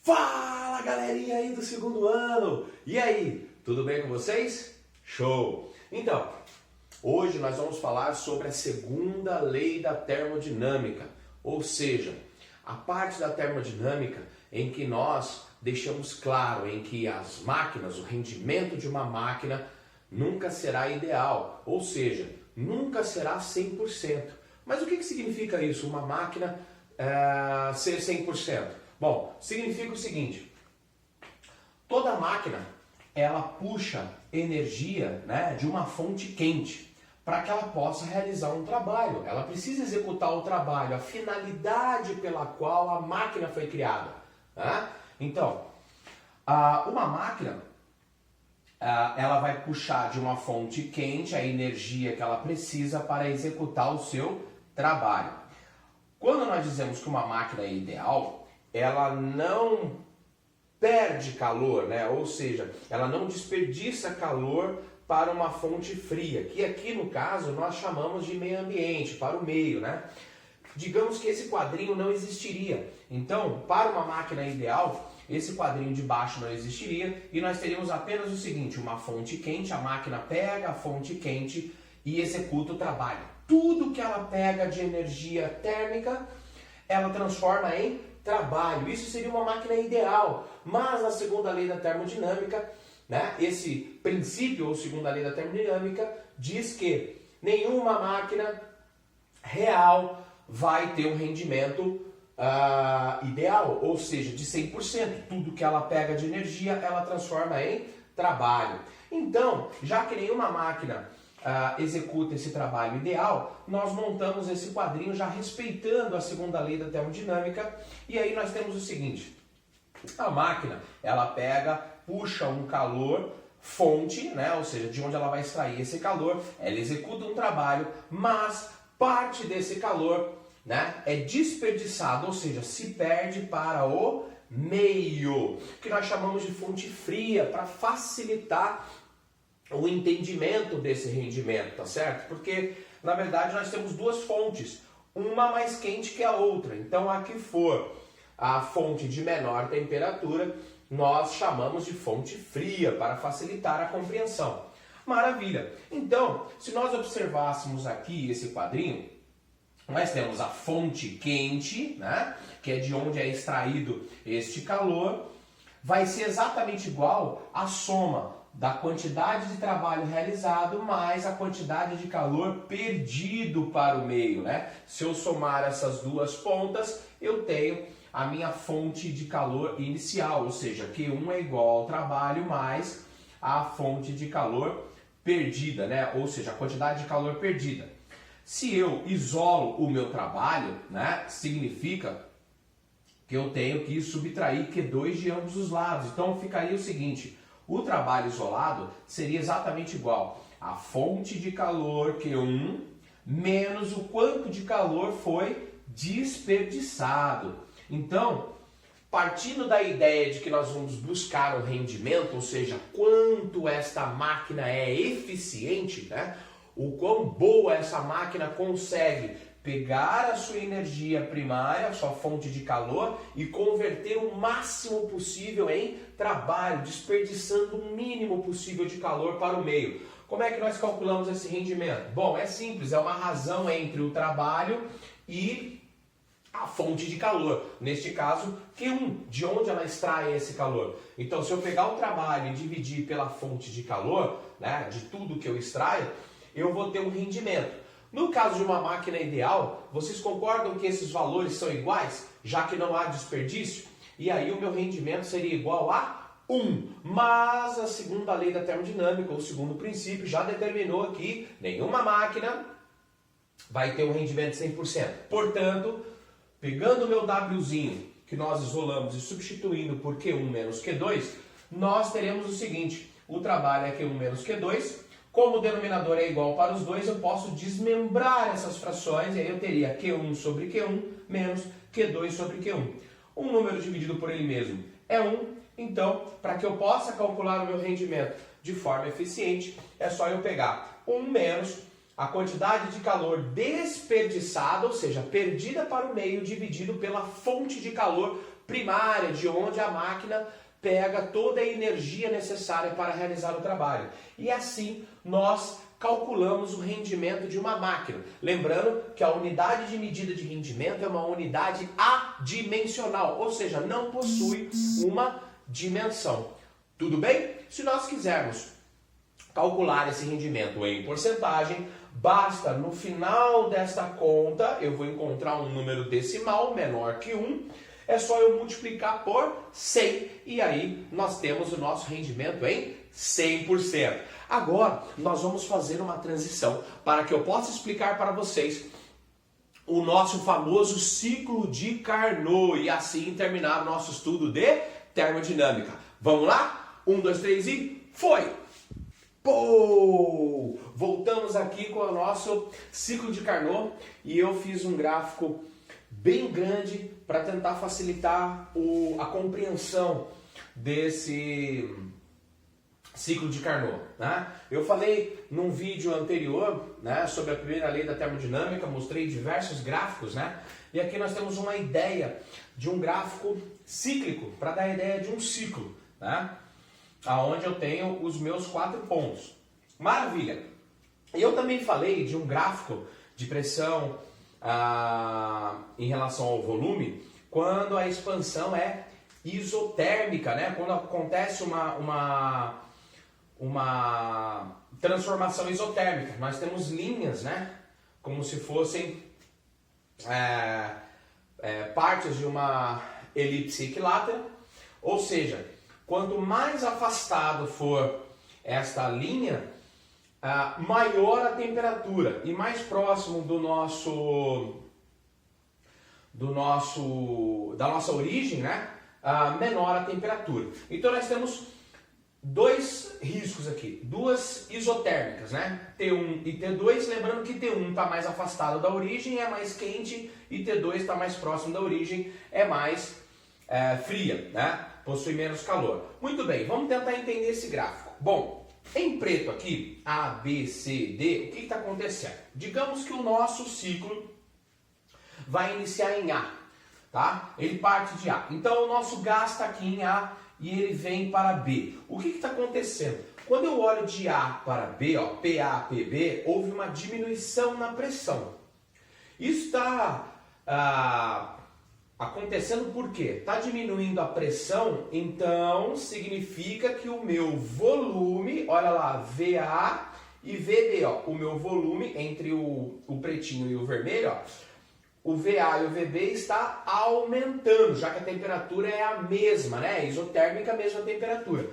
Fala, galerinha aí do segundo ano! E aí, tudo bem com vocês? Show! Então, hoje nós vamos falar sobre a segunda lei da termodinâmica, ou seja, a parte da termodinâmica em que nós deixamos claro em que as máquinas, o rendimento de uma máquina nunca será ideal, ou seja, nunca será 100%. Mas o que significa isso, uma máquina ser 100%? Bom, significa o seguinte: toda máquina ela puxa energia, né, de uma fonte quente para que ela possa realizar um trabalho. Ela precisa executar o trabalho, a finalidade pela qual a máquina foi criada. Né? Então, uma máquina ela vai puxar de uma fonte quente a energia que ela precisa para executar o seu trabalho. Quando nós dizemos que uma máquina é ideal, ela não perde calor, né? Ou seja, ela não desperdiça calor para uma fonte fria, que aqui no caso nós chamamos de meio ambiente, para o meio, né? Digamos que esse quadrinho não existiria. Então, para uma máquina ideal, esse quadrinho de baixo não existiria e nós teríamos apenas o seguinte: uma fonte quente, a máquina pega a fonte quente e executa o trabalho. Tudo que ela pega de energia térmica, ela transforma em trabalho. Isso seria uma máquina ideal, mas a segunda lei da termodinâmica, né, esse princípio ou segunda lei da termodinâmica diz que nenhuma máquina real vai ter um rendimento ideal, ou seja, de 100%. Tudo que ela pega de energia, ela transforma em trabalho. Então, já que nenhuma máquina executa esse trabalho ideal, nós montamos esse quadrinho já respeitando a segunda lei da termodinâmica, e aí nós temos o seguinte: a máquina ela puxa um calor fonte, né, ou seja, de onde ela vai extrair esse calor, ela executa um trabalho, mas parte desse calor, né, é desperdiçado, ou seja, se perde para o meio, que nós chamamos de fonte fria, para facilitar o entendimento desse rendimento, tá certo? Porque, na verdade, nós temos duas fontes, uma mais quente que a outra. Então, a que for a fonte de menor temperatura, nós chamamos de fonte fria, para facilitar a compreensão. Maravilha! Então, se nós observássemos aqui esse quadrinho, nós temos a fonte quente, né, que é de onde é extraído este calor, vai ser exatamente igual à soma da quantidade de trabalho realizado mais a quantidade de calor perdido para o meio, né? Se eu somar essas duas pontas, eu tenho a minha fonte de calor inicial, ou seja, Q1 é igual ao trabalho mais a fonte de calor perdida, né? Ou seja, a quantidade de calor perdida. Se eu isolo o meu trabalho, né, significa que eu tenho que subtrair Q2 de ambos os lados. Então ficaria o seguinte: o trabalho isolado seria exatamente igual a fonte de calor Q1 menos o quanto de calor foi desperdiçado. Então, partindo da ideia de que nós vamos buscar o rendimento, ou seja, quanto esta máquina é eficiente, né? O quão boa essa máquina consegue pegar a sua energia primária, a sua fonte de calor, e converter o máximo possível em trabalho, desperdiçando o mínimo possível de calor para o meio. Como é que nós calculamos esse rendimento? Bom, é simples, é uma razão entre o trabalho e a fonte de calor. Neste caso, Q1, de onde ela extrai esse calor. Então, se eu pegar o trabalho e dividir pela fonte de calor, né, de tudo que eu extraio, eu vou ter um rendimento. No caso de uma máquina ideal, vocês concordam que esses valores são iguais, já que não há desperdício? E aí o meu rendimento seria igual a 1. Mas a segunda lei da termodinâmica, o segundo princípio, já determinou que nenhuma máquina vai ter um rendimento de 100%. Portanto, pegando o meu Wzinho, que nós isolamos, e substituindo por Q1 menos Q2, nós teremos o seguinte: o trabalho é Q1 menos Q2, como o denominador é igual para os dois, eu posso desmembrar essas frações, e aí eu teria Q1 sobre Q1 menos Q2 sobre Q1. Um número dividido por ele mesmo é 1, então, para que eu possa calcular o meu rendimento de forma eficiente, é só eu pegar 1 menos a quantidade de calor desperdiçada, ou seja, perdida para o meio, dividido pela fonte de calor primária, de onde a máquina pega toda a energia necessária para realizar o trabalho. E assim nós calculamos o rendimento de uma máquina. Lembrando que a unidade de medida de rendimento é uma unidade adimensional, ou seja, não possui uma dimensão. Tudo bem? Se nós quisermos calcular esse rendimento em porcentagem, basta no final desta conta, eu vou encontrar um número decimal menor que 1, é só eu multiplicar por 100 e aí nós temos o nosso rendimento em 100%. Agora nós vamos fazer uma transição para que eu possa explicar para vocês o nosso famoso ciclo de Carnot e assim terminar o nosso estudo de termodinâmica. Vamos lá? 1, 2, 3 e foi! Pô! Voltamos aqui com o nosso ciclo de Carnot e eu fiz um gráfico bem grande para tentar facilitar a compreensão desse ciclo de Carnot, né? Eu falei num vídeo anterior, né, sobre a primeira lei da termodinâmica, mostrei diversos gráficos, né? E aqui nós temos uma ideia de um gráfico cíclico, para dar a ideia de um ciclo, né? Aonde eu tenho os meus 4 pontos. Maravilha! Eu também falei de um gráfico de pressão em relação ao volume, quando a expansão é isotérmica, né? Quando acontece uma transformação isotérmica. Nós temos linhas, né? Como se fossem partes de uma elipse equilátera, ou seja, quanto mais afastado for esta linha, maior a temperatura e mais próximo da nossa origem, né? Menor a temperatura. Então nós temos dois riscos aqui, duas isotérmicas, né? T1 e T2, lembrando que T1 está mais afastado da origem, é mais quente, e T2 está mais próximo da origem, é mais fria, né? Possui menos calor. Muito bem, vamos tentar entender esse gráfico. Bom, em preto aqui, A, B, C, D, o que está acontecendo? Digamos que o nosso ciclo vai iniciar em A, tá? Ele parte de A. Então o nosso gás está aqui em A e ele vem para B. O que está acontecendo? Quando eu olho de A para B, ó, PA, PB, houve uma diminuição na pressão. Isso está acontecendo por quê? Está diminuindo a pressão, então significa que o meu volume, olha lá, VA e VB, ó, o meu volume entre o pretinho e o vermelho, ó, o VA e o VB está aumentando, já que a temperatura é a mesma, né? Isotérmica, a mesma temperatura.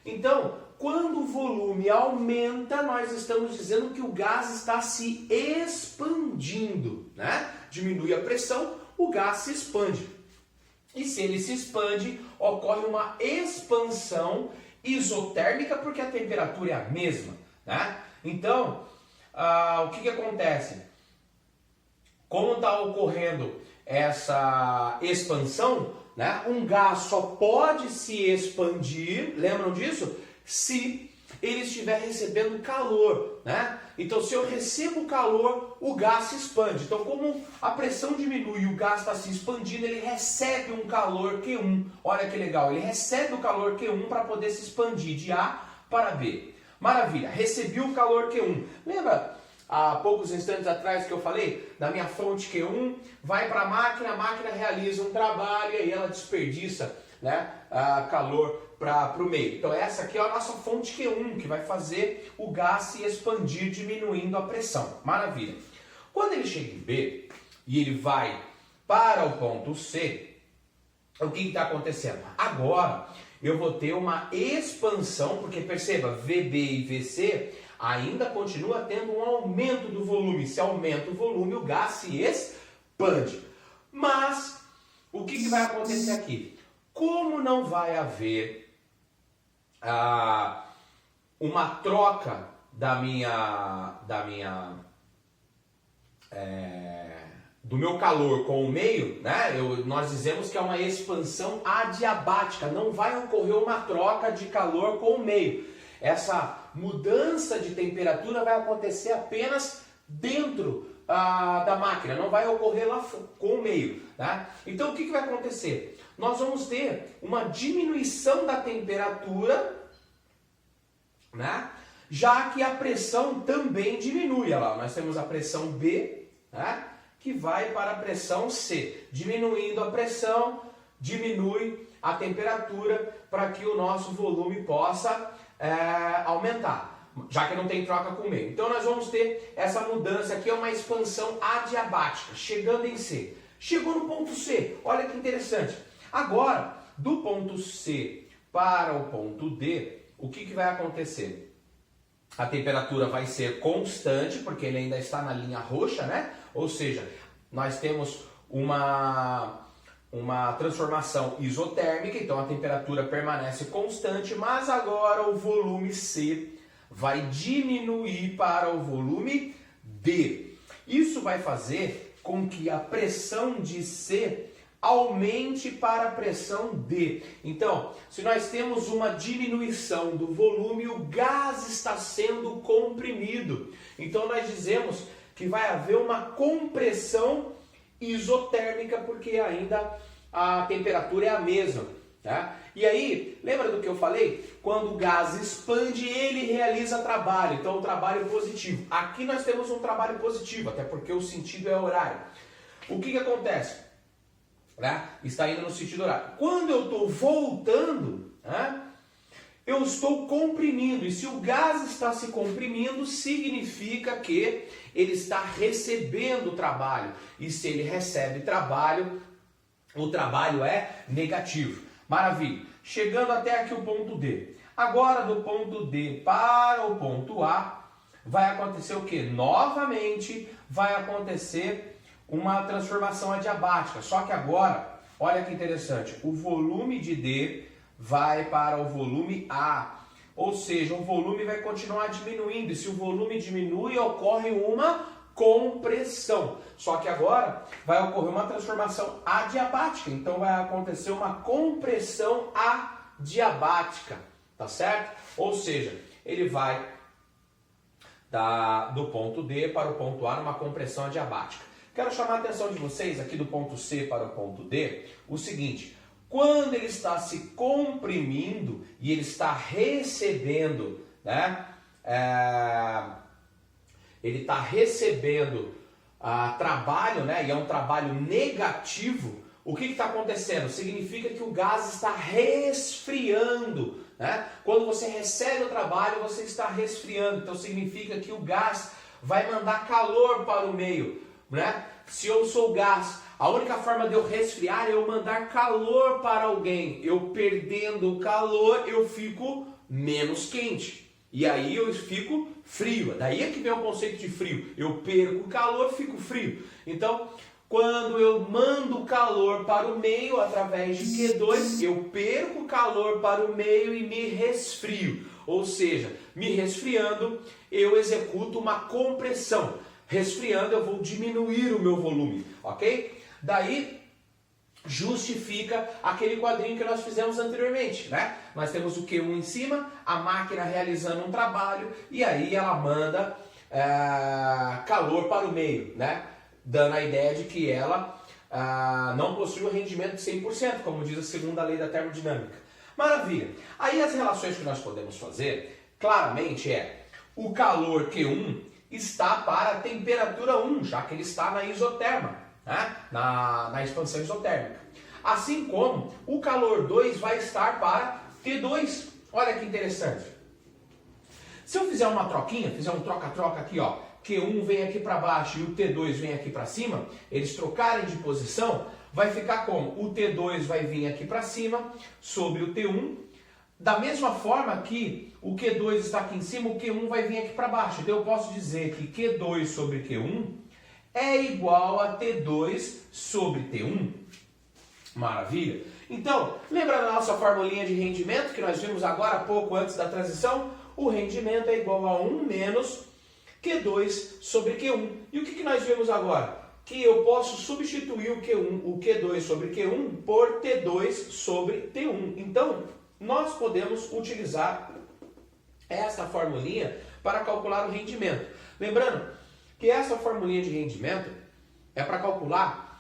Então, quando o volume aumenta, nós estamos dizendo que o gás está se expandindo, né? Diminui a pressão, o gás se expande. E se ele se expande, ocorre uma expansão isotérmica, porque a temperatura é a mesma, né? Então, o que acontece? Como está ocorrendo essa expansão, né? Um gás só pode se expandir, lembram disso? Se ele estiver recebendo calor, né? Então, se eu recebo calor, o gás se expande. Então, como a pressão diminui e o gás está se expandindo, ele recebe um calor Q1. Olha que legal, ele recebe o calor Q1 para poder se expandir de A para B. Maravilha, recebi o calor Q1. Lembra há poucos instantes atrás que eu falei da minha fonte Q1? Vai para a máquina realiza um trabalho e ela desperdiça, né, calor para o meio. Então essa aqui é a nossa fonte Q1, que vai fazer o gás se expandir, diminuindo a pressão. Maravilha. Quando ele chega em B e ele vai para o ponto C, o que está acontecendo? Agora eu vou ter uma expansão, porque perceba, VB e VC ainda continua tendo um aumento do volume. Se aumenta o volume, o gás se expande. Mas o que vai acontecer aqui? Como não vai haver uma troca do meu calor com o meio, né? Nós dizemos que é uma expansão adiabática, não vai ocorrer uma troca de calor com o meio. Essa mudança de temperatura vai acontecer apenas dentro da máquina, não vai ocorrer lá com o meio, né? Então o que vai acontecer? nós vamos ter uma diminuição da temperatura, né? Já que a pressão também diminui. Olha lá, nós temos a pressão B, né? Que vai para a pressão C. Diminuindo a pressão, diminui a temperatura para que o nosso volume possa aumentar, já que não tem troca com o meio. Então nós vamos ter essa mudança aqui, é uma expansão adiabática, chegando em C. Chegou no ponto C, olha que interessante. Agora, do ponto C para o ponto D, o que vai acontecer? A temperatura vai ser constante, porque ele ainda está na linha roxa, né? Ou seja, nós temos uma transformação isotérmica, então a temperatura permanece constante, mas agora o volume C vai diminuir para o volume D. Isso vai fazer com que a pressão de C aumente para a pressão D. Então, se nós temos uma diminuição do volume, o gás está sendo comprimido. Então, nós dizemos que vai haver uma compressão isotérmica, porque ainda a temperatura é a mesma. Tá? E aí, lembra do que eu falei? Quando o gás expande, ele realiza trabalho. Então, um trabalho positivo. Aqui nós temos um trabalho positivo, até porque o sentido é horário. O que acontece? Né? Está indo no sentido horário. Quando eu estou voltando, né, eu estou comprimindo. E se o gás está se comprimindo, significa que ele está recebendo trabalho. E se ele recebe trabalho, o trabalho é negativo. Maravilha. Chegando até aqui o ponto D. Agora do ponto D para o ponto A, vai acontecer o quê? Novamente vai acontecer uma transformação adiabática. Só que agora, olha que interessante, o volume de D vai para o volume A. Ou seja, o volume vai continuar diminuindo. E se o volume diminui, ocorre uma compressão. Só que agora vai ocorrer uma transformação adiabática. Então vai acontecer uma compressão adiabática. Tá certo? Ou seja, ele vai do ponto D para o ponto A numa compressão adiabática. Quero chamar a atenção de vocês aqui do ponto C para o ponto D, o seguinte: quando ele está se comprimindo e ele está recebendo, né, ele está recebendo trabalho, né, e é um trabalho negativo, o que está acontecendo? Significa que o gás está resfriando, né? Quando você recebe o trabalho, você está resfriando, então significa que o gás vai mandar calor para o meio. Né? Se eu sou gás, a única forma de eu resfriar é eu mandar calor para alguém. Eu perdendo o calor, eu fico menos quente. E aí eu fico frio. Daí é que vem o conceito de frio. Eu perco o calor, fico frio. Então, quando eu mando calor para o meio através de Q2, eu perco calor para o meio e me resfrio. Ou seja, me resfriando, eu executo uma compressão. Resfriando, eu vou diminuir o meu volume, ok? Daí, justifica aquele quadrinho que nós fizemos anteriormente, né? Nós temos o Q1 em cima, a máquina realizando um trabalho, e aí ela manda calor para o meio, né? Dando a ideia de que ela não possui um rendimento de 100%, como diz a segunda lei da termodinâmica. Maravilha! Aí as relações que nós podemos fazer, claramente o calor Q1 está para a temperatura 1, já que ele está na isoterma, né? na expansão isotérmica. Assim como o calor 2 vai estar para T2. Olha que interessante. Se eu fizer uma troquinha, fizer um troca-troca aqui, ó, Q1 vem aqui para baixo e o T2 vem aqui para cima, eles trocarem de posição, vai ficar como? O T2 vai vir aqui para cima sobre o T1, da mesma forma que o Q2 está aqui em cima, o Q1 vai vir aqui para baixo. Então eu posso dizer que Q2 sobre Q1 é igual a T2 sobre T1. Maravilha? Então, lembra da nossa formulinha de rendimento que nós vimos agora há pouco antes da transição? O rendimento é igual a 1 menos Q2 sobre Q1. E o que nós vimos agora? Que eu posso substituir o Q2 sobre Q1 por T2 sobre T1. Então, nós podemos utilizar essa formulinha para calcular o rendimento. Lembrando que essa formulinha de rendimento é para calcular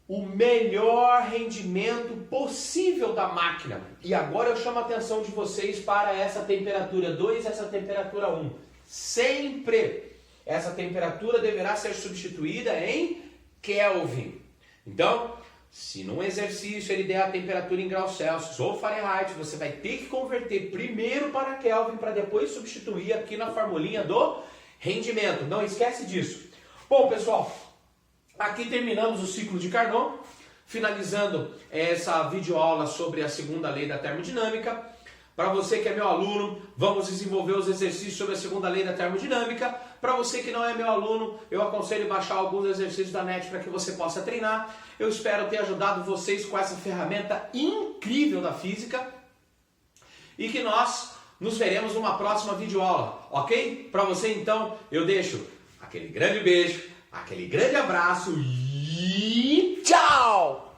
o melhor rendimento possível da máquina. E agora eu chamo a atenção de vocês para essa temperatura 2 e essa temperatura 1. Sempre essa temperatura deverá ser substituída em Kelvin. Então, se num exercício ele der a temperatura em graus Celsius ou Fahrenheit, você vai ter que converter primeiro para Kelvin para depois substituir aqui na formulinha do rendimento. Não esquece disso. Bom, pessoal, aqui terminamos o ciclo de Carnot, finalizando essa videoaula sobre a segunda lei da termodinâmica. Para você que é meu aluno, vamos desenvolver os exercícios sobre a segunda lei da termodinâmica. Para você que não é meu aluno, eu aconselho baixar alguns exercícios da NET para que você possa treinar. Eu espero ter ajudado vocês com essa ferramenta incrível da física e que nós nos veremos numa próxima videoaula, ok? Para você então, eu deixo aquele grande beijo, aquele grande abraço e tchau!